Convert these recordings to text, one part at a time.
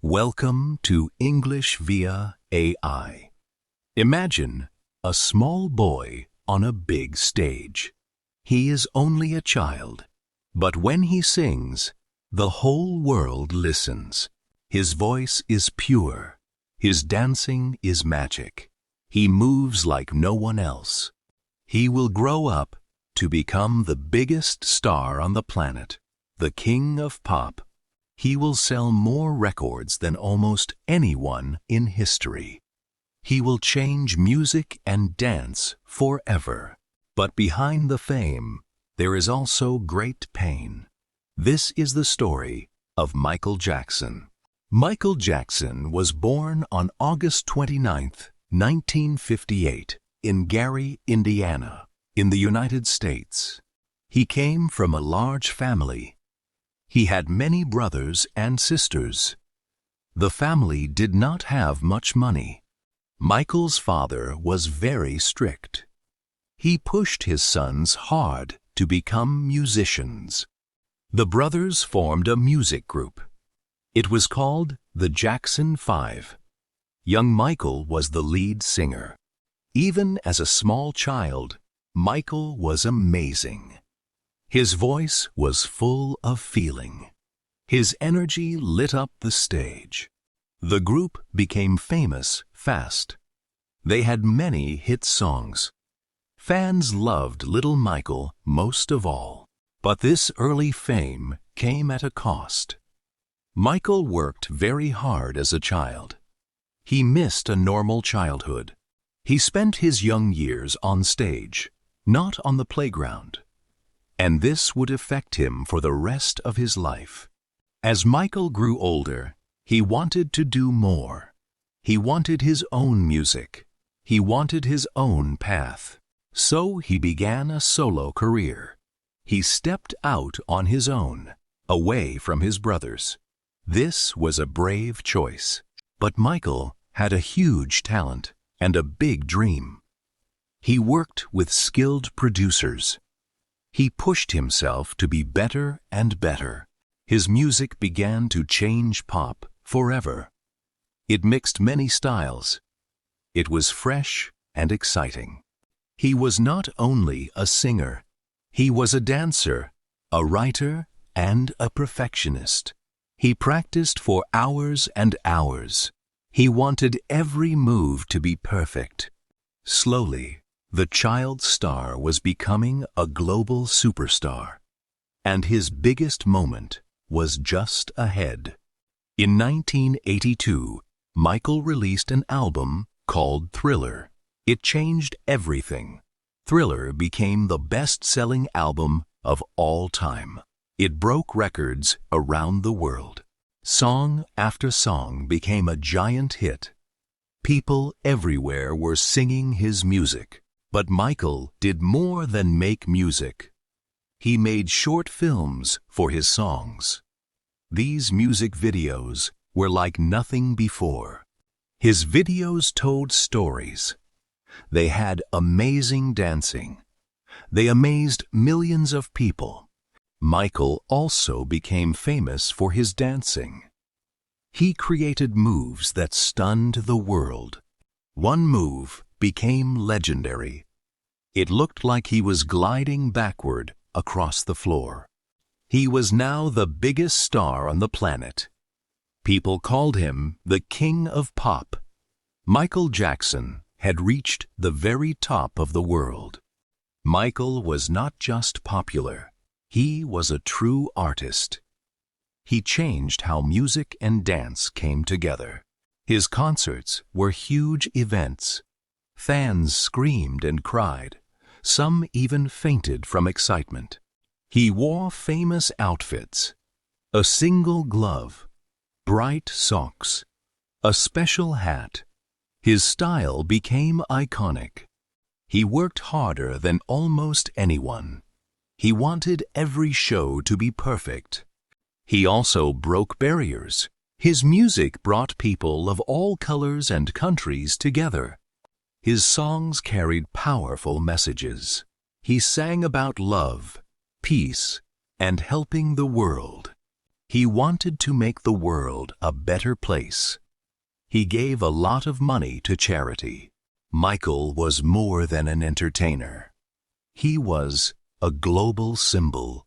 Welcome to English via AI. Imagine a small boy on a big stage. He is only a child, but when he sings, the whole world listens. His voice is pure. His dancing is magic. He moves like no one else. He will grow up to become the biggest star on the planet, the king of pop. He will sell more records than almost anyone in history. He will change music and dance forever. But behind the fame, there is also great pain. This is the story of Michael Jackson. Michael Jackson was born on August 29, 1958, in Gary, Indiana, in the United States. He came from a large family. He had many brothers and sisters. The family did not have much money. Michael's father was very strict. He pushed his sons hard to become musicians. The brothers formed a music group. It was called the Jackson 5. Young Michael was the lead singer. Even as a small child, Michael was amazing. His voice was full of feeling. His energy lit up the stage. The group became famous fast. They had many hit songs. Fans loved little Michael most of all. But this early fame came at a cost. Michael worked very hard as a child. He missed a normal childhood. He spent his young years on stage, not on the playground. And this would affect him for the rest of his life. As Michael grew older, he wanted to do more. He wanted his own music. He wanted his own path. So he began a solo career. He stepped out on his own, away from his brothers. This was a brave choice. But Michael had a huge talent and a big dream. He worked with skilled producers. He pushed himself to be better and better. His music began to change pop forever. It mixed many styles. It was fresh and exciting. He was not only a singer, he was a dancer, a writer, and a perfectionist. He practiced for hours and hours. He wanted every move to be perfect. Slowly, the child star was becoming a global superstar, and his biggest moment was just ahead. In 1982, Michael released an album called Thriller. It changed everything. Thriller became the best-selling album of all time. It broke records around the world. Song after song became a giant hit. People everywhere were singing his music. But Michael did more than make music. He made short films for his songs. These music videos were like nothing before. His videos told stories. They had amazing dancing. They amazed millions of people. Michael also became famous for his dancing. He created moves that stunned the world. One move became legendary. It looked like he was gliding backward across the floor. He was now the biggest star on the planet. People called him the King of Pop. Michael Jackson had reached the very top of the world. Michael was not just popular. He was a true artist. He changed how music and dance came together. His concerts were huge events. Fans screamed and cried. Some even fainted from excitement. He wore famous outfits, a single glove, bright socks, a special hat. His style became iconic. He worked harder than almost anyone. He wanted every show to be perfect. He also broke barriers. His music brought people of all colors and countries together. His songs carried powerful messages. He sang about love, peace, and helping the world. He wanted to make the world a better place. He gave a lot of money to charity. Michael was more than an entertainer. He was a global symbol.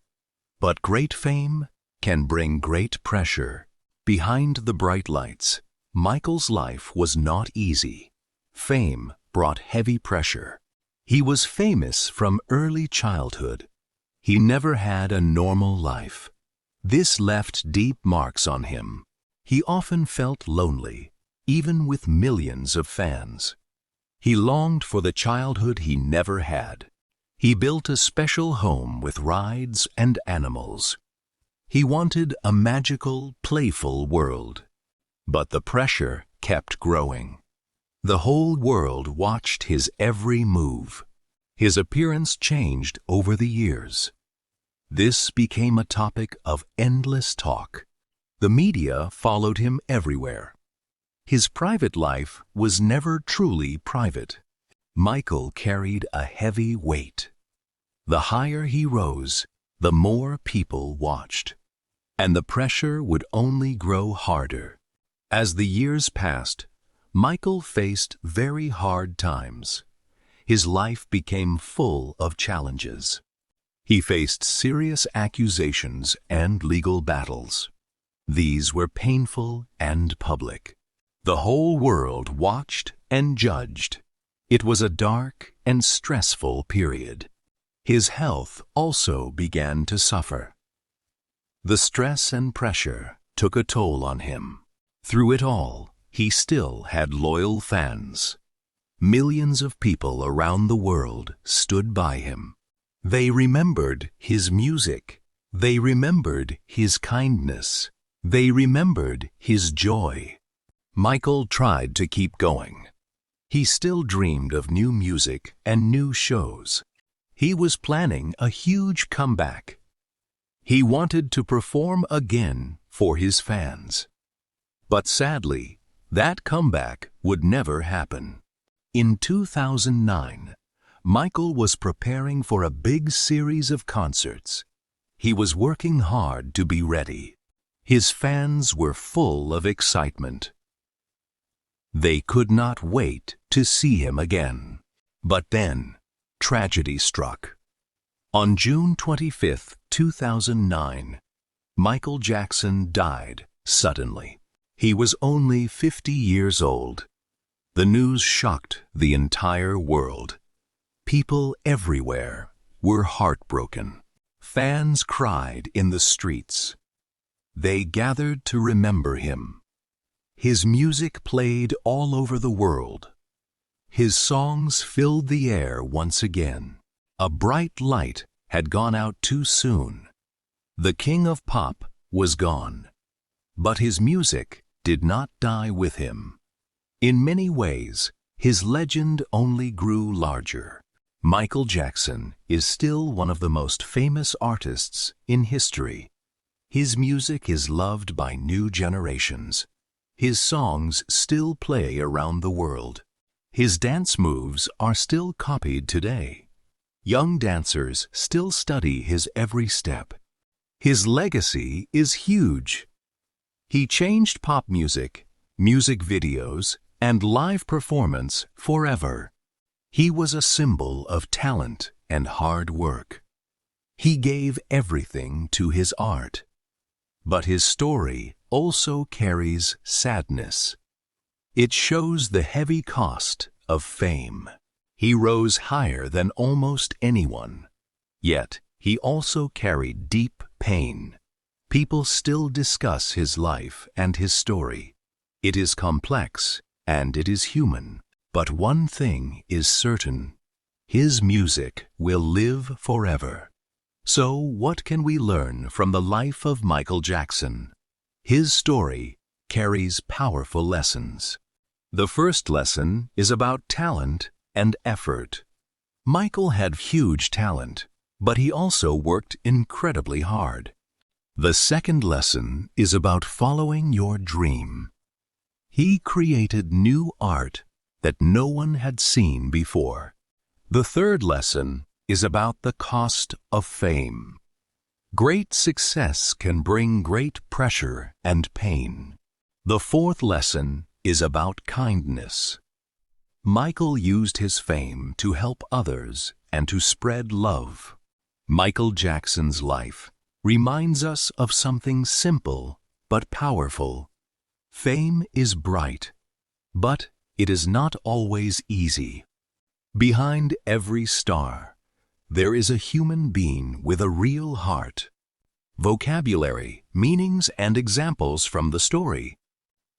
But great fame can bring great pressure. Behind the bright lights, Michael's life was not easy. Fame brought heavy pressure. He was famous from early childhood. He never had a normal life. This left deep marks on him. He often felt lonely, even with millions of fans. He longed for the childhood he never had. He built a special home with rides and animals. He wanted a magical, playful world. But the pressure kept growing. The whole world watched his every move. His appearance changed over the years. This became a topic of endless talk. The media followed him everywhere. His private life was never truly private. Michael carried a heavy weight. The higher he rose, the more people watched. And the pressure would only grow harder. As the years passed, Michael faced very hard times. His life became full of challenges. He faced serious accusations and legal battles. These were painful and public. The whole world watched and judged. It was a dark and stressful period. His health also began to suffer. The stress and pressure took a toll on him. Through it all, he still had loyal fans. Millions of people around the world stood by him. They remembered his music. They remembered his kindness. They remembered his joy. Michael tried to keep going. He still dreamed of new music and new shows. He was planning a huge comeback. He wanted to perform again for his fans. But sadly, that comeback would never happen. In 2009, Michael was preparing for a big series of concerts. He was working hard to be ready. His fans were full of excitement. They could not wait to see him again. But then, tragedy struck. On June 25, 2009, Michael Jackson died suddenly. He was only 50 years old. The news shocked the entire world. People everywhere were heartbroken. Fans cried in the streets. They gathered to remember him. His music played all over the world. His songs filled the air once again. A bright light had gone out too soon. The king of pop was gone. But his music did not die with him. In many ways, his legend only grew larger. Michael Jackson is still one of the most famous artists in history. His music is loved by new generations. His songs still play around the world. His dance moves are still copied today. Young dancers still study his every step. His legacy is huge. He changed pop music, music videos, and live performance forever. He was a symbol of talent and hard work. He gave everything to his art. But his story also carries sadness. It shows the heavy cost of fame. He rose higher than almost anyone. Yet, he also carried deep pain. People still discuss his life and his story. It is complex and it is human. But one thing is certain. His music will live forever. So, what can we learn from the life of Michael Jackson? His story carries powerful lessons. The first lesson is about talent and effort. Michael had huge talent, but he also worked incredibly hard. The second lesson is about following your dream. He created new art that no one had seen before. The third lesson is about the cost of fame. Great success can bring great pressure and pain. The fourth lesson is about kindness. Michael used his fame to help others and to spread love. Michael Jackson's life reminds us of something simple but powerful. Fame is bright, but it is not always easy. Behind every star, there is a human being with a real heart. Vocabulary, meanings, and examples from the story.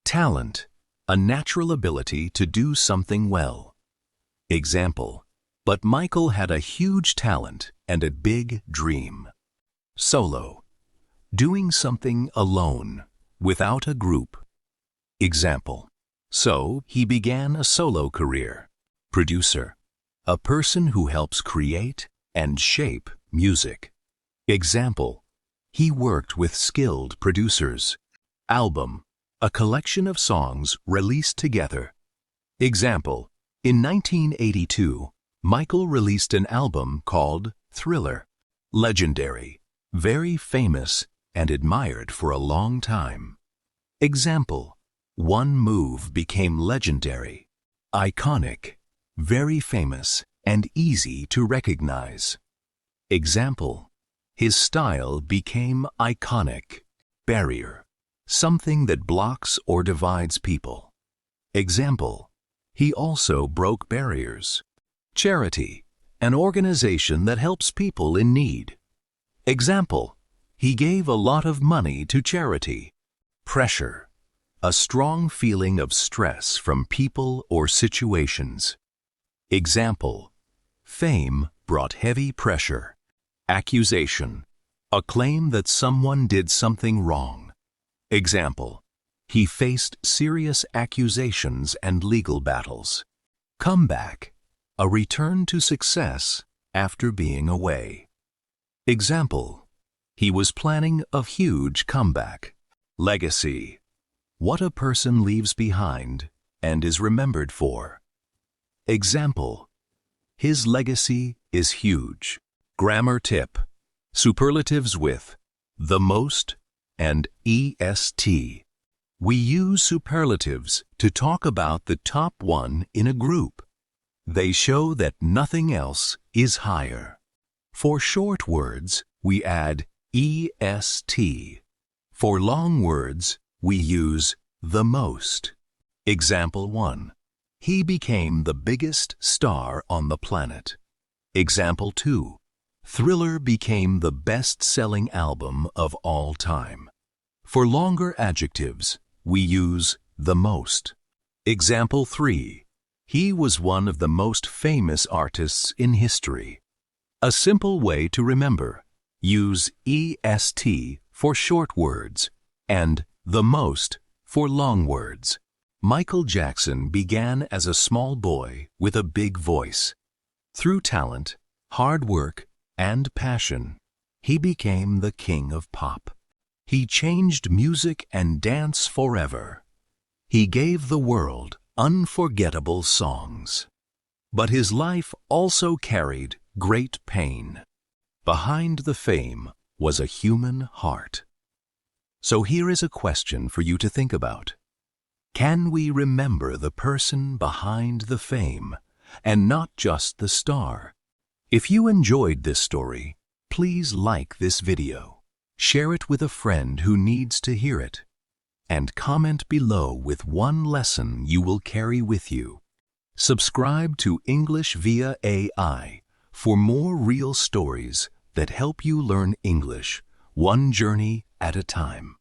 Talent, a natural ability to do something well. Example, but Michael had a huge talent and a big dream. Solo, doing something alone, without a group. Example, so he began a solo career. Producer, a person who helps create and shape music. Example, he worked with skilled producers. Album, a collection of songs released together. Example, in 1982, Michael released an album called Thriller. Legendary, very famous and admired for a long time. Example, one move became legendary. Iconic, very famous and easy to recognize. Example, his style became iconic. Barrier, something that blocks or divides people. Example, he also broke barriers. Charity, an organization that helps people in need. Example, he gave a lot of money to charity. Pressure, a strong feeling of stress from people or situations. Example, fame brought heavy pressure. Accusation, a claim that someone did something wrong. Example, he faced serious accusations and legal battles. Comeback, a return to success after being away. Example, he was planning a huge comeback. Legacy, what a person leaves behind and is remembered for. Example, his legacy is huge. Grammar tip, superlatives with the most and est. We use superlatives to talk about the top one in a group. They show that nothing else is higher. For short words, we add est. For long words, we use the most. Example 1. He became the biggest star on the planet. Example 2. Thriller became the best-selling album of all time. For longer adjectives, we use the most. Example 3. He was one of the most famous artists in history. A simple way to remember, use est for short words and the most for long words. Michael Jackson began as a small boy with a big voice. Through talent, hard work, and passion, he became the king of pop. He changed music and dance forever. He gave the world unforgettable songs. But his life also carried great pain. Behind the fame was a human heart. So here is a question for you to think about. Can we remember the person behind the fame and not just the star? If you enjoyed this story, please like this video, share it with a friend who needs to hear it, and comment below with one lesson you will carry with you. Subscribe to English via AI for more real stories that help you learn English, one journey at a time.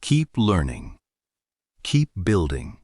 Keep learning. Keep building.